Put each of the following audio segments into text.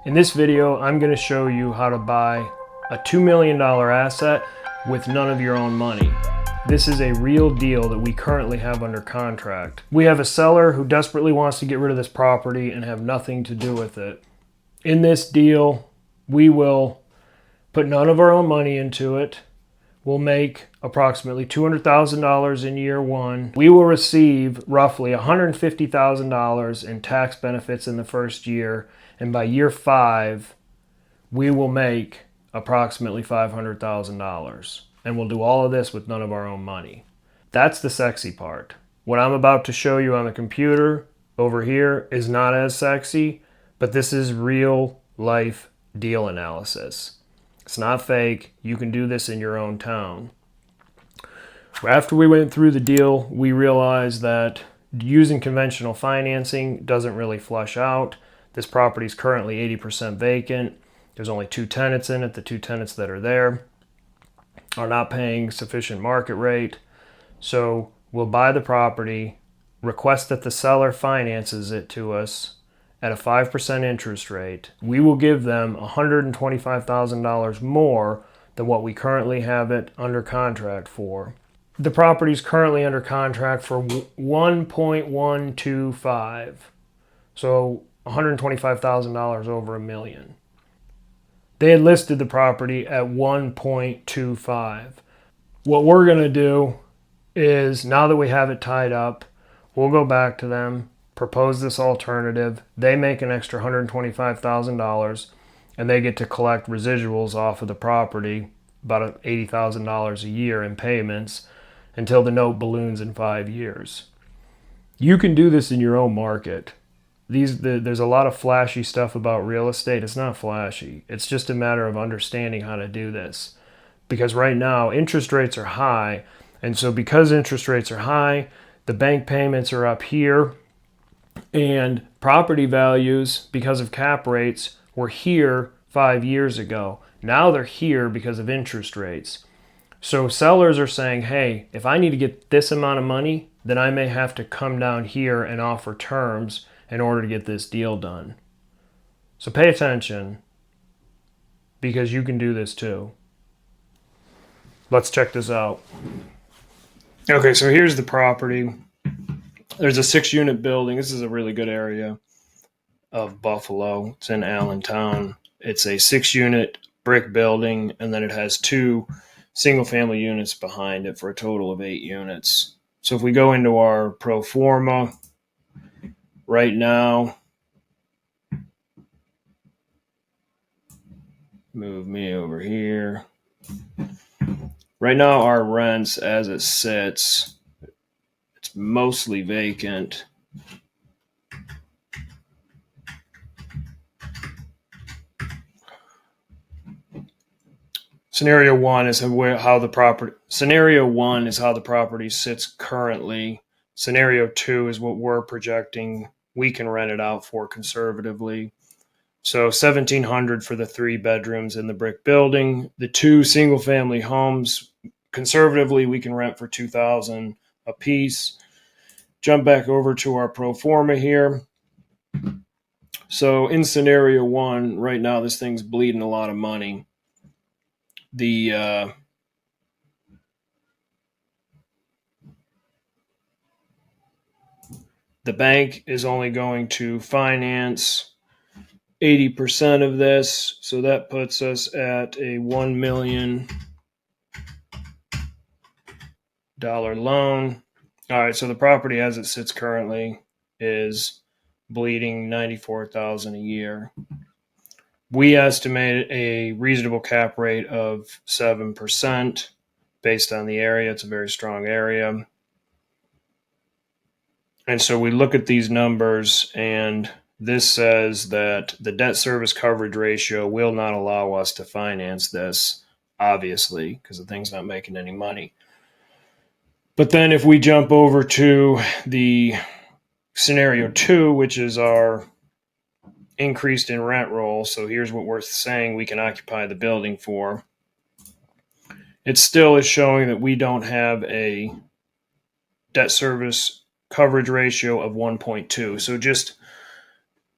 In this video, I'm going to show you how to buy a $2 million asset with none of your own money. This is a real deal that we currently have under contract. We have a seller who desperately wants to get rid of this property and have nothing to do with it. In this deal, we will put none of our own money into it. We'll make approximately $200,000 in year one. We will receive roughly $150,000 in tax benefits in the first year. And by year 5, we will make approximately $500,000. And we'll do all of this with none of our own money. That's the sexy part. What I'm about to show you on the computer over here is not as sexy, but this is real life deal analysis. It's not fake. You can do this in your own town. After we went through the deal, we realized that using conventional financing doesn't really flush out. This property is currently 80% vacant. There's only 2 tenants in it. The 2 tenants that are there are not paying sufficient market rate. So we'll buy the property, request that the seller finances it to us at a 5% interest rate. We will give them $125,000 more than what we currently have it under contract for. The property is currently under contract for $1.125. So $125,000 over $1 million. They had listed the property at $1.25. What we're going to do is, now that we have it tied up, we'll go back to them, propose this alternative. They make an extra $125,000 and they get to collect residuals off of the property, about $80,000 a year in payments, until the note balloons in 5 years. You can do this in your own market. There's a lot of flashy stuff about real estate. It's not flashy. It's just a matter of understanding how to do this. Because right now, interest rates are high. And so because interest rates are high, the bank payments are up here. And property values, because of cap rates, were here 5 years ago. Now they're here because of interest rates. So sellers are saying, hey, if I need to get this amount of money, then I may have to come down here and offer terms in order to get this deal done. So pay attention, because you can do this too. Let's check this out. Okay, so here's the property. There's a 6-unit building. This is a really good area of Buffalo. It's in Allentown. It's a 6-unit brick building, and then it has 2 single-family units behind it for a total of 8 units. So if we go into our pro forma, right now, move me over here. Right now, our rents as it sits, it's mostly vacant. Scenario one is how the property sits currently. Scenario 2 is what we're projecting we can rent it out for conservatively. So $1,700 for the 3 bedrooms in the brick building. The 2 single family homes, conservatively, we can rent for $2,000 a piece. Jump back over to our pro forma here. So in scenario 1, right now this thing's bleeding a lot of money. The bank is only going to finance 80% of this, so that puts us at a $1 million loan. All right, so the property as it sits currently is bleeding $94,000 a year. We estimate a reasonable cap rate of 7% based on the area. It's a very strong area. And so we look at these numbers, and this says that the debt service coverage ratio will not allow us to finance this, obviously, because the thing's not making any money. But then if we jump over to the scenario 2, which is our increased in rent roll, so here's what we're saying we can occupy the building for. It still is showing that we don't have a debt service coverage ratio of 1.2. So just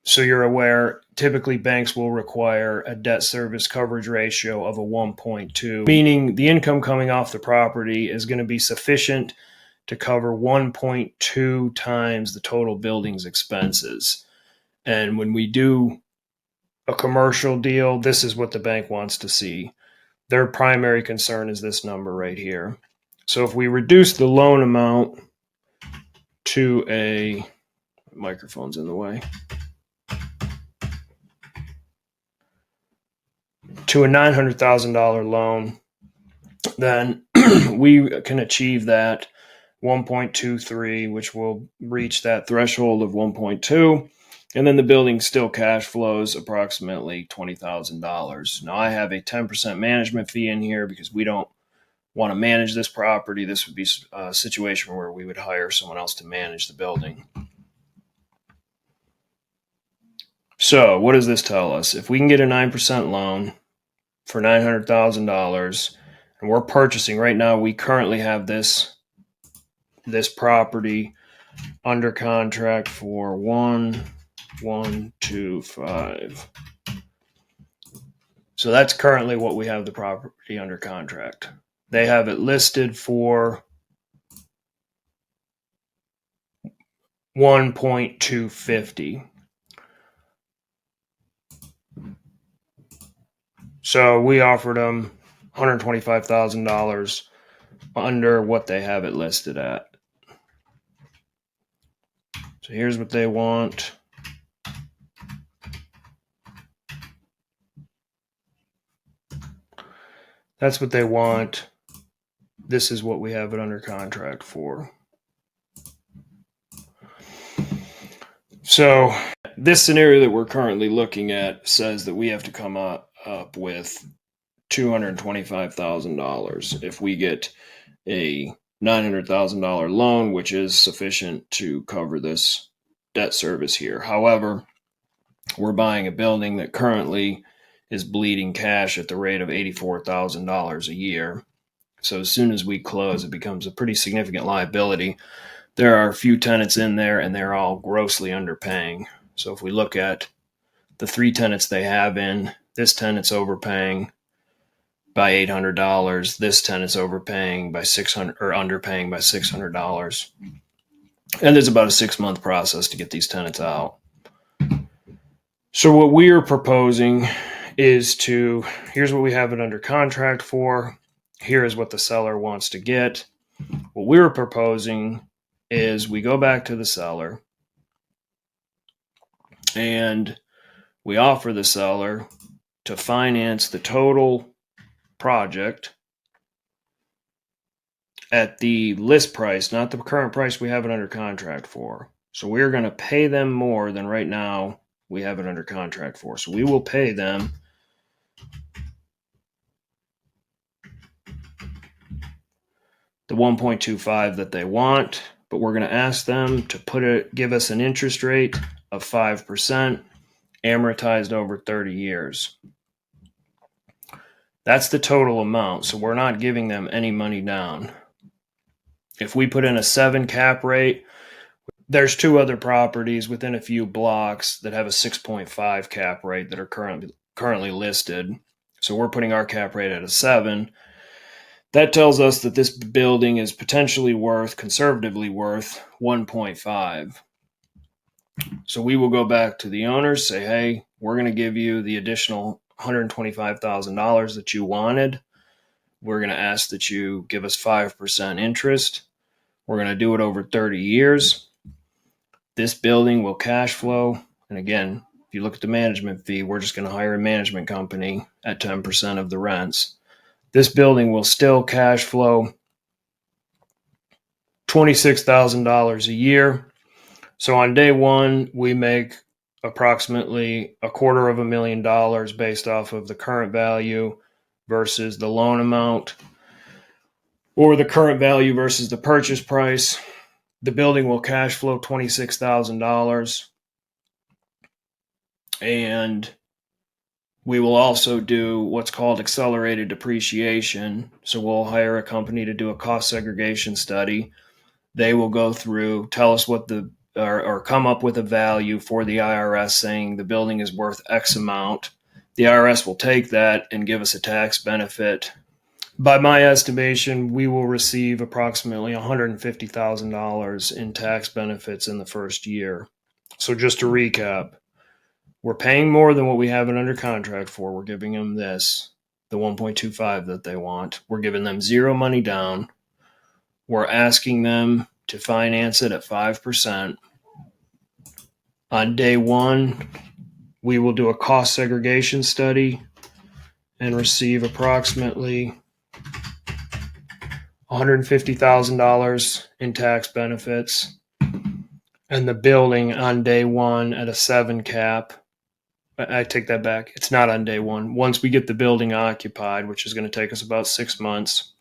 So you're aware, typically banks will require a debt service coverage ratio of a 1.2, meaning the income coming off the property is going to be sufficient to cover 1.2 times the total building's expenses. And when we do a commercial deal, this is what the bank wants to see. Their primary concern is this number right here. So if we reduce the loan amount to a microphone's in the way, to a $900,000 loan, then we can achieve that 1.23, which will reach that threshold of 1.2. And then the building still cash flows approximately $20,000. Now I have a 10% management fee in here because we don't want to manage this property. This would be a situation where we would hire someone else to manage the building. So what does this tell us? If we can get a 9% loan for $900,000, and we're purchasing right now, we currently have this property under contract for 1,125. So that's currently what we have the property under contract. They have it listed for 1.250. So we offered them $125,000 under what they have it listed at. So here's what they want. That's what they want. This is what we have it under contract for. So this scenario that we're currently looking at says that we have to come up with $225,000 if we get a $900,000 loan, which is sufficient to cover this debt service here. However, we're buying a building that currently is bleeding cash at the rate of $84,000 a year. So as soon as we close, it becomes a pretty significant liability. There are a few tenants in there, and they're all grossly underpaying. So if we look at the 3 tenants they have in, this tenant's overpaying by $800. This tenant's overpaying by $600 or underpaying by $600. And there's about a 6-month process to get these tenants out. So what we are proposing is here's what we have it under contract for. Here is what the seller wants to get. What we're proposing is we go back to the seller and we offer the seller to finance the total project at the list price, not the current price we have it under contract for. So we're going to pay them more than right now we have it under contract for. So we will pay them the 1.25 that they want, but we're going to ask them to give us an interest rate of 5% amortized over 30 years. That's the total amount. So we're not giving them any money down. If we put in a 7 cap rate, there's 2 other properties within a few blocks that have a 6.5 cap rate that are currently listed. So we're putting our cap rate at a 7. That tells us that this building is potentially conservatively worth 1.5. So we will go back to the owners, say, hey, we're going to give you the additional $125,000 that you wanted. We're going to ask that you give us 5% interest. We're going to do it over 30 years. This building will cash flow. And again, if you look at the management fee, we're just going to hire a management company at 10% of the rents. This building will still cash flow $26,000 a year. So on day one, we make approximately $250,000 based off of the current value versus the loan amount, or the current value versus the purchase price. The building will cash flow $26,000. And we will also do what's called accelerated depreciation. So we'll hire a company to do a cost segregation study. They will go through, tell us what the or come up with a value for the IRS saying the building is worth X amount. The IRS will take that and give us a tax benefit. By my estimation, we will receive approximately $150,000 in tax benefits in the first year. So just to recap, we're paying more than what we have it under contract for. We're giving them this, the 1.25 that they want. We're giving them zero money down. We're asking them to finance it at 5%. On day one, we will do a cost segregation study and receive approximately $150,000 in tax benefits. And the building on day one at a 7 cap. I take that back. It's not on day one. Once we get the building occupied, which is going to take us about 6 months,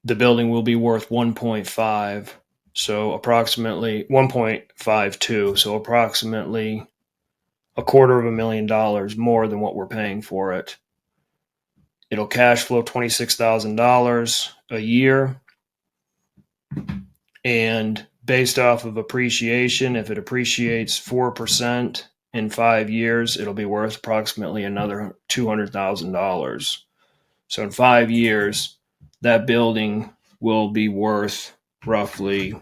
the building will be worth 1.5. So approximately 1.52. So approximately $250,000 more than what we're paying for it. It'll cash flow $26,000 a year. And based off of appreciation, if it appreciates 4% in 5 years, it'll be worth approximately another $200,000. So in 5 years, that building will be worth roughly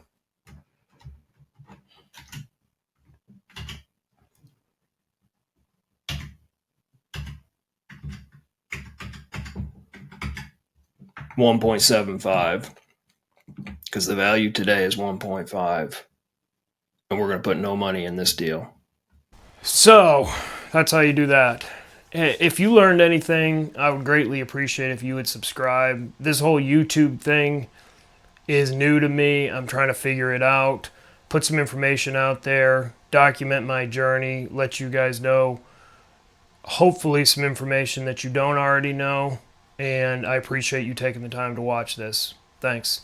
$1.75, because the value today is 1.5, and we're going to put no money in this deal. So that's how you do that. If you learned anything, I would greatly appreciate if you would subscribe. This whole YouTube thing is new to me. I'm trying to figure it out, put some information out there, document my journey, let you guys know hopefully some information that you don't already know. And I appreciate you taking the time to watch this. Thanks.